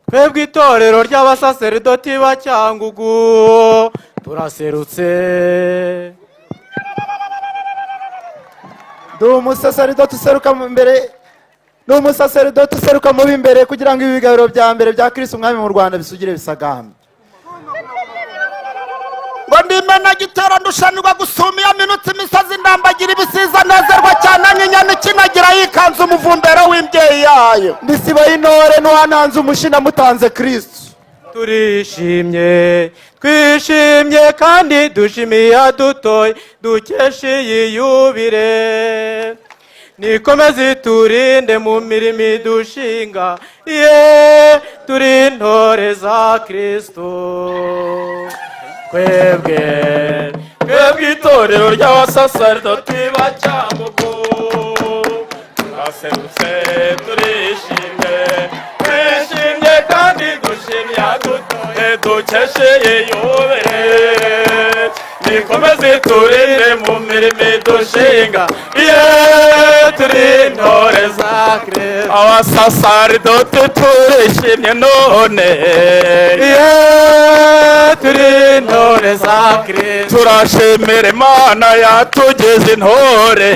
twebwe itorero ry'abasaseridoti ba Cyangugu turaserutse. Umusaseridoti useruka mu b'imbere kugira ngo ibigabiro bya mbere bya Kristo umwami mu Rwanda bisugire bisagambe. Ngo ndimena gitera ndushanirwa gusuma iyo minutsi imisozi ndambagira ibisiza nezerwa cyane nk'inyana ikinagira yikanze umuvumbero w'imbyeyi yayo. Ndisiba y'intore n'uwananze umushina mutanze Kristo. Turishimye, twishimye kandi dushimiye adutoye dukeshe iyi yubire. Nikomeze turinde mu mirimo idushinga, turi intore za Kristo. Twebwe itorero ry'abasaseridoti ba Cyangugu turaserutse, turishimye kandi dushimye adutoye dukeshe iyi yubire. Nikomeze turinde mu mirimo idushinga, turi intore za Kristo. Abasaseridoti turishimye none, turi intore za Kristo. turashimira Imana yatugeze intore,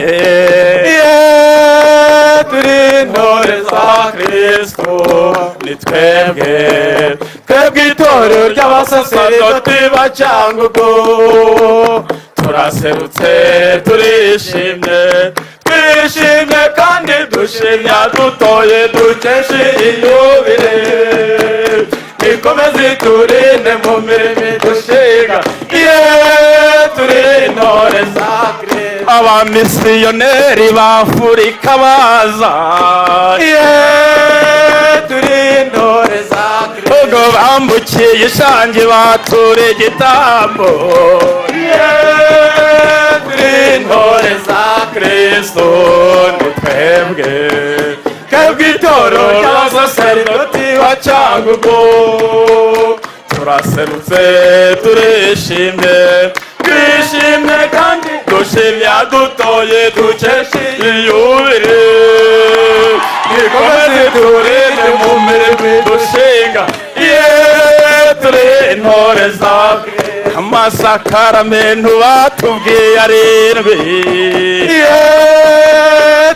turi intore za Kristo. ni twebwe itorero ry'abasaseridoti ba Cyangugu turaserutse, turishimye kandi dushimye adutoye dukeshe iyubire. Nikomeze turinde mu mirimo idushinga, turi intore za Kristo. Abamisiyoneri b'Afurika baza, turi intore za Kristo. ubwo bambukiye ishangi batura igitambo, turi intore za Kristo. ni twebwe itorero ry'abasaseridoti ba Cyangugu turaserutse, turishimye kandi dushimye adutoye dukeshe iyubire. Nikomeze turinde mu mirimo idushinga, turi intore za Kristo. Amasakaramentu batubwiye arindwi,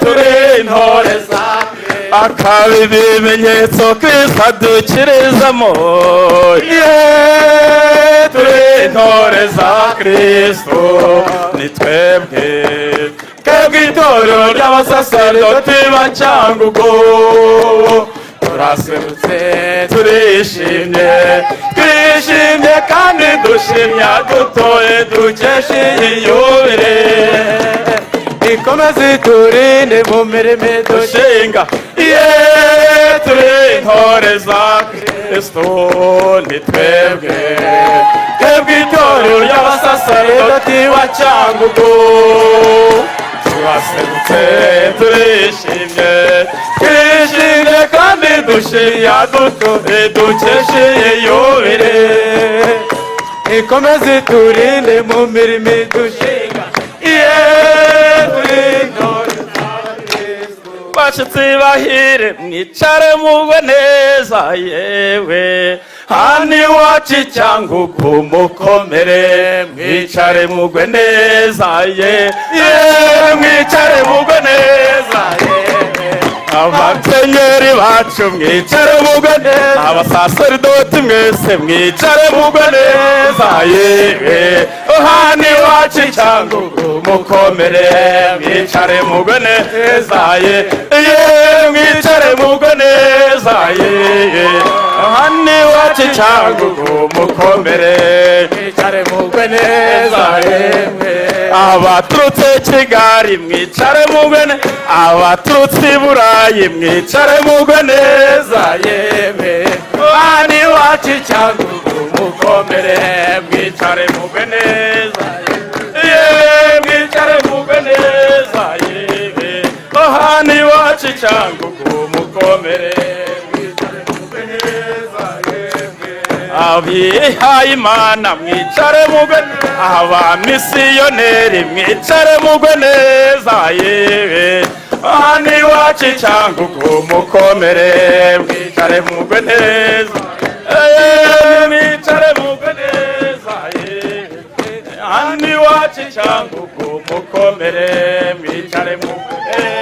turi intore za Kristo. akaba ibimenyetso Kristo adukirizamo, turi intore za Kristo. ni twebwe itorero ry'abasaseridoti ba Cyangugu turaserutse, turishimye kandi dushimye adutoye dukeshe iyubire. Nikomeze turinde mu mirimo idushinga, turi intore za Kristo. ni twebwe itorero ry'abasaseridoti ba Cyangugu turaserutse, turishimye kandi dushimye adutoye dukeshe iyubire. Nikomeze turinde mu mirimo idushinga, turi intore za Kristo. bashitsi bahire mwicare mugwe neza, yewe hani wacu Cyangugu mukomere, mwicare mugwe neza, mwicare mugwe neza, abasenyeri bacu mwicare mugwe neza, abasaseridoti mwese mwicare mugwe neza, hani wacu Cyangugu mukomere, mwicare mugwe neza, mwicare mugwe neza, hani wacu Cyangugu mukomere, Mwicare mugwe neza, abaturutse Kigali mwicare mugwe neza, abaturutse i Burayi mwicare mugwe neza, hani wacu Cyangugu mukomere, mwicare mugwe neza, mwicare mugwe neza, hani wacu Cyangugu mukomere, mwicare mugwe neza, abihaye Imana mwicare mugwe, abamisiyoneri mwicare mugwe neza, hani wacu Cyangugu mukomere, mwicare mugwe neza mwicare mugwe neza hano iwacu Cyangugu mukomere mwicare mugwe neza